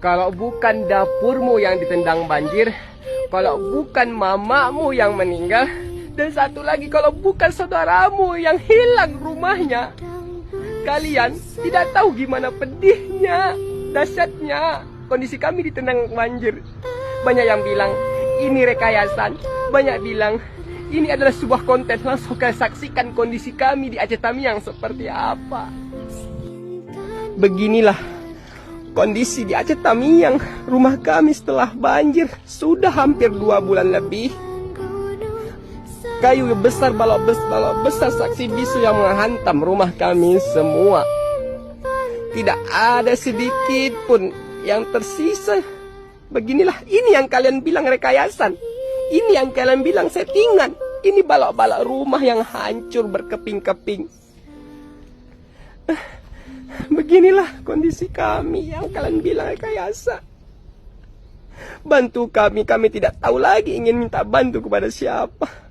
Kalau bukan dapurmu yang ditendang banjir, kalau bukan mamamu yang meninggal, dan satu lagi kalau bukan saudaramu yang hilang rumahnya, kalian tidak tahu gimana pedihnya, dahsyatnya kondisi kami ditendang banjir. Banyak yang bilang ini rekayasan, banyak bilang ini adalah sebuah konten. Langsung kalian saksikan kondisi kami di Aceh Tamiang seperti apa. Beginilah kondisi di Aceh Tamiang, rumah kami setelah banjir sudah hampir 2 bulan lebih. Kayu besar, balok besar saksi bisu yang menghantam rumah kami semua. Tidak ada sedikit pun yang tersisa. Beginilah, ini yang kalian bilang rekayasan. Ini yang kalian bilang settingan. Ini balok-balok rumah yang hancur berkeping-keping. Beginilah kondisi kami yang kalian bilang rekayasa. Bantu kami tidak tahu lagi ingin minta bantu kepada siapa.